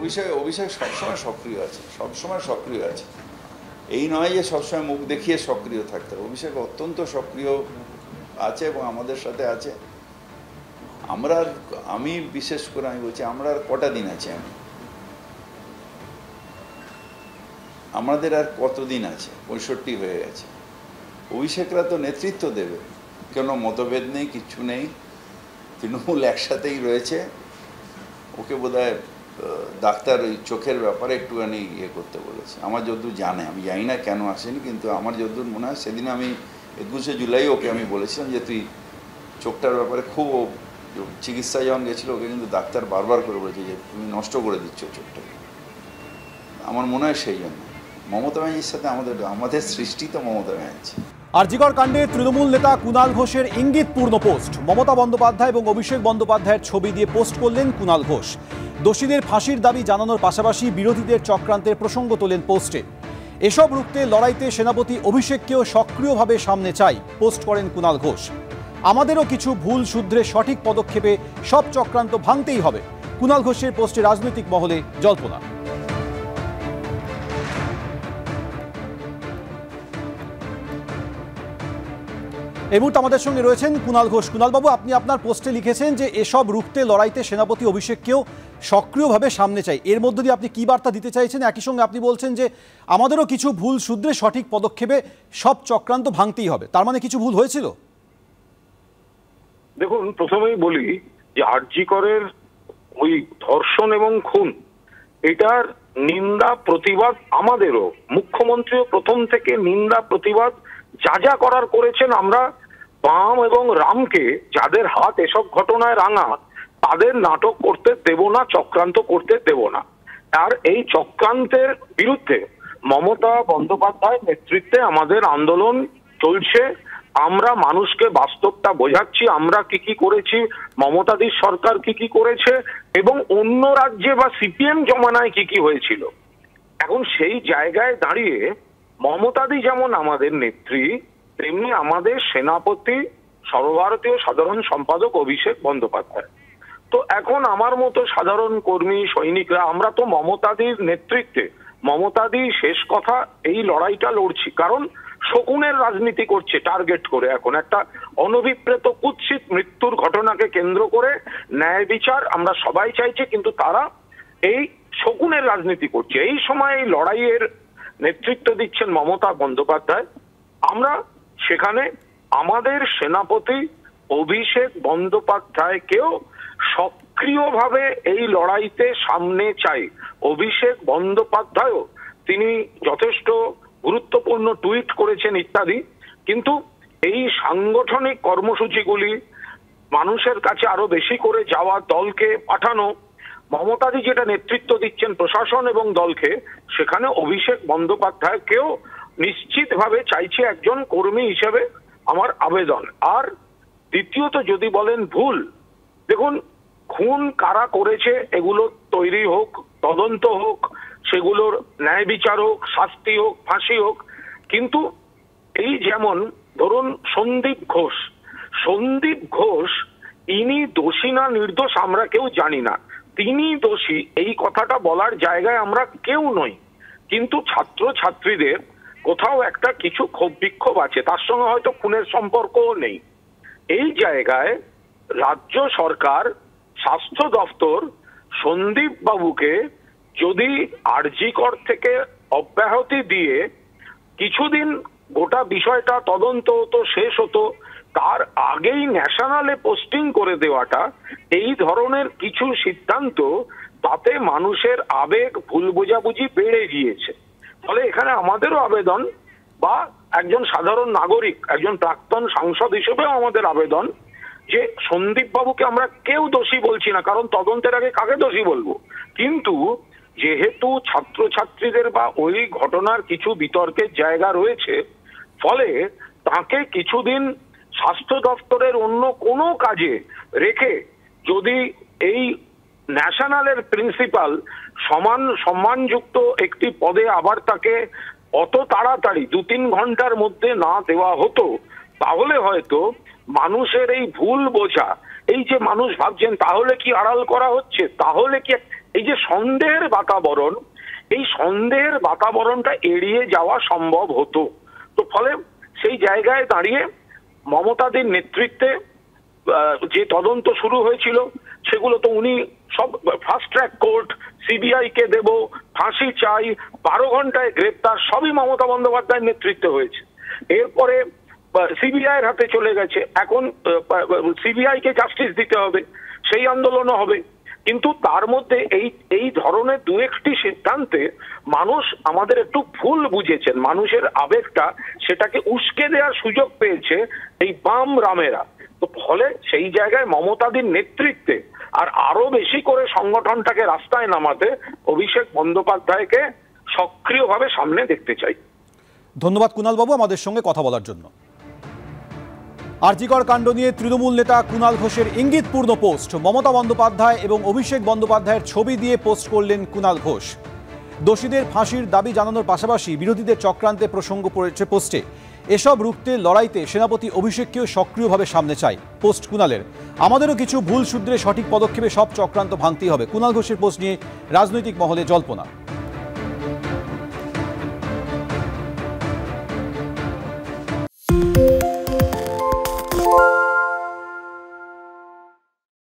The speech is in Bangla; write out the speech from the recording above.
অভিষেক অভিষেক সবসময় সক্রিয় আছে, সবসময় সক্রিয় আছে। এই নয় যে সবসময় মুখ দেখিয়ে সক্রিয় থাকতে হবে। অভিষেক অত্যন্ত সক্রিয় আছে এবং আমাদের সাথে আছে। আমি বিশেষ করে আমি বলছি, আমরা আর কটা দিন আছে, আমাদের আর কতদিন আছে? 65 হয়ে গেছে। অভিষেকরা তো নেতৃত্ব দেবে, কোনো মতভেদ নেই, কিচ্ছু নেই, তৃণমূল একসাথেই রয়েছে। ওকে বোধহয় ডাক্তার ওই চোখের ব্যাপারে একটুখানি ইয়ে করতে বলেছে, আমার যদ্দূর জানে। আমি জানি না কেন আসেনি, কিন্তু আমার যদ্দূর মনে হয় সেদিন আমি 21শে জুলাই ওকে আমি বলেছিলাম যে তুই চোখটার ব্যাপারে খুব, চিকিৎসা যখন গেছিলো ওকে কিন্তু ডাক্তার বারবার করে বলেছে যে তুমি নষ্ট করে দিচ্ছ চোখটাকে। আমার মনে হয় সেই জন্য মমতা ব্যানার্জির সাথে আমাদের সৃষ্টি তো মমতা ব্যানার্জি। আরজিকর কাণ্ডে তৃণমূল নেতা কুণাল ঘোষের ইঙ্গিতপূর্ণ পোস্ট। মমতা বন্দ্যোপাধ্যায় এবং অভিষেক বন্দ্যোপাধ্যায়ের ছবি দিয়ে পোস্ট করলেন কুণাল ঘোষ। দোষীদের ফাঁসির দাবি জানানোর পাশাপাশি বিরোধীদের চক্রান্তের প্রসঙ্গ তোলেন পোস্টে। এসব রুখতে লড়াইতে সেনাপতি অভিষেককেও সক্রিয়ভাবে সামনে চাই পোস্ট করেন কুণাল ঘোষ। আমাদেরও কিছু ভুল শুধরে সঠিক পদক্ষেপে সব চক্রান্ত ভাঙতেই হবে। কুণাল ঘোষের পোস্টে রাজনৈতিক মহলে জল্পনা। এই মুহূর্তে আমাদের সঙ্গে রয়েছেন কুণাল ঘোষ। কুণালবাবু, আপনি আপনার পোস্টে লিখেছেন যে এসব রুখতে লড়াইতে সেনাপতি অভিষেককেও সক্রিয়ভাবে সামনে চাই। এর মধ্য দিয়ে আপনি কি বার্তা দিতে চাইছেন? একই সঙ্গে আপনি বলছেন যে আমাদেরও কিছু ভুল শুধরে সঠিক পদক্ষেপে সব চক্রান্ত ভাঙতেই হবে। তার মানে কিছু ভুল হয়েছিল? দেখুন, প্রথমেই বলি যে আরজিকরের ওই ধর্ষণ এবং খুন, এটার নিন্দা প্রতিবাদ আমাদেরও, মুখ্যমন্ত্রীও প্রথম থেকে নিন্দা প্রতিবাদ যা যা করার করেছেন। আমরা বাম এবং রামকে, যাদের হাত এসব ঘটনায় রাঙা, তাদের নাটক করতে দেব না, চক্রান্ত করতে দেব না। আর এই চক্রান্তের বিরুদ্ধে মমতা বন্দ্যোপাধ্যায়ের নেতৃত্বে আমাদের আন্দোলন চলছে। আমরা মানুষকে বাস্তবটা বোঝাচ্ছি, আমরা কি কি করেছি, মমতাদির সরকার কি কি করেছে এবং অন্য রাজ্যে বা সিপিএম জমানায় কি কি হয়েছিল। এখন সেই জায়গায় দাঁড়িয়ে মমতাদি যেমন আমাদের নেত্রী, তেমনি আমাদের সেনাপতি সর্বভারতীয় সাধারণ সম্পাদক অভিষেক বন্দ্যোপাধ্যায়। তো এখন আমার মতো সাধারণ কর্মী সৈনিকরা আমরা তো মমতাদির নেতৃত্বে, মমতাদি শেষ কথা, এই লড়াইটা লড়ছি। কারণ শকুনের রাজনীতি করছে টার্গেট করে। এখন একটা অনভিপ্রেত কুৎসিত মৃত্যুর ঘটনাকে কেন্দ্র করে ন্যায় বিচার আমরা সবাই চাইছি, কিন্তু তারা এই শকুনের রাজনীতি করছে। এই সময় এই লড়াইয়ের নেতৃত্ব দিচ্ছেন মমতা বন্দ্যোপাধ্যায়। আমরা সেখানে আমাদের সেনাপতি অভিষেক বন্দ্যোপাধ্যায়কেও সক্রিয়ভাবে এই লড়াইতে সামনে চাই। অভিষেক বন্দ্যোপাধ্যায়ও তিনি যথেষ্ট গুরুত্বপূর্ণ টুইট করেছেন ইত্যাদি, কিন্তু এই সাংগঠনিক কর্মসূচিগুলি মানুষের কাছে আরো বেশি করে যাওয়া, দলকে পাঠানো, মমতাদি যেটা নেতৃত্ব দিচ্ছেন প্রশাসন এবং দলকে, সেখানে অভিষেক বন্দ্যোপাধ্যায়কেও নিশ্চিতভাবে চাইছে একজন কর্মী হিসেবে আমার আবেদন। আর দ্বিতীয়ত যদি বলেন ভুল, দেখুন খুন কারা করেছে এগুলো তৈরি হোক, তদন্ত হোক, সেগুলোর ন্যায় বিচার হোক, শাস্তি হোক, ফাঁসি হোক। কিন্তু এই যেমন ধরুন সন্দীপ ঘোষ ইনি দোষী না নির্দোষ আমরা কেউ জানি না, তিনি দোষী এই কথাটা বলার জায়গায় আমরা কেউ নই। কিন্তু ছাত্র ছাত্রীদের কোথাও একটা কিছু ক্ষোভ বিক্ষোভ আছে, তার সঙ্গে হয়তো খুনের সম্পর্কও নেই। এই জায়গায় রাজ্য সরকার, স্বাস্থ্য দপ্তর সন্দীপ বাবুকে যদি আরজিকর থেকে অব্যাহতি দিয়ে কিছুদিন গোটা বিষয়টা তদন্ত হতো, শেষ হতো, তার আগেই ন্যাশনালে পোস্টিং করে দেওয়াটা, এই ধরনের কিছু সিদ্ধান্ত, তাতে মানুষের আবেগ, ভুল বোঝাবুঝি বেড়ে গিয়েছে। ফলে এখানে আমাদেরও আবেদন, বা একজন সাধারণ নাগরিক, একজন প্রাক্তন সাংসদ হিসেবেও আমাদের আবেদন যে সন্দীপ বাবুকে আমরা কেউ দোষী বলছি না, কারণ তদন্তের আগে কাকে দোষী বলবো, কিন্তু যেহেতু ছাত্রছাত্রীদের বা ওই ঘটনার কিছু বিতর্কের জায়গা রয়েছে, ফলে তাকে কিছুদিন স্বাস্থ্য দপ্তরের অন্য কোনো কাজে রেখে যদি এই ন্যাশনালের প্রিন্সিপাল সম্মানযুক্ত একটি পদে আবার তাকে অত তাড়াতাড়ি 2-3 ঘন্টার মধ্যে না দেওয়া হতো, তাহলে হয়তো মানুষের এই ভুল বোঝা, এই যে মানুষ ভাবছেন তাহলে কি আড়াল করা হচ্ছে, তাহলে কি এই যে সন্দেহের বাতাবরণ, এই সন্দেহের বাতাবরণটা এড়িয়ে যাওয়া সম্ভব হতো। তো ফলে সেই জায়গায় দাঁড়িয়ে মমতাদের নেতৃত্বে যে তদন্ত শুরু হয়েছিল সেগুলো তো উনি সব ফাস্ট ট্র্যাক কোর্ট, সিবিআই কে দেব, ফাঁসি চাই, 12 ঘন্টায় গ্রেপ্তার, সবই মমতা বন্দ্যোপাধ্যায়ের নেতৃত্বে হয়েছে। এরপরে সিবিআই এর হাতে চলে গেছে, এখন সিবিআই কে জাস্টিস দিতে হবে, সেই আন্দোলনও হবে। কিন্তু তার মধ্যে এই ধরনের দু একটি সিদ্ধান্তে মানুষ আমাদের একটু ভুল বুঝেছেন, মানুষের আবেগটা সেটাকে উস্কে দেওয়ার সুযোগ পেয়েছে এই বাম রামেরা। তো ফলে সেই জায়গায় মমতাদির নেতৃত্বে আর আরো বেশি করে সংগঠনটাকে রাস্তায় নামাতে অভিষেক বন্দ্যোপাধ্যায়কে সক্রিয়ভাবে সামনে দেখতে চাই। ধন্যবাদ কুণাল বাবু আমাদের সঙ্গে কথা বলার জন্য। আরজিকর কাণ্ড নিয়ে তৃণমূল নেতা কুণাল ঘোষের ইঙ্গিতপূর্ণ পোস্ট, মমতা বন্দ্যোপাধ্যায় এবং অভিষেক বন্দ্যোপাধ্যায়ের ছবি দিয়ে পোস্ট করলেন কুণাল ঘোষ। দোষীদের ফাঁসির দাবি জানানোর পাশাপাশি বিরোধীদের চক্রান্তে প্রসঙ্গ পড়েছে পোস্টে। এসব রুখতে লড়াইতে সেনাপতি অভিষেককেও সক্রিয়ভাবে সামনে চাই পোস্ট কুণালের। আমাদেরও কিছু ভুল শুধরে সঠিক পদক্ষেপে সব চক্রান্ত ভাঙতেই হবে। কুণাল ঘোষের পোস্ট নিয়ে রাজনৈতিক মহলে জল্পনা।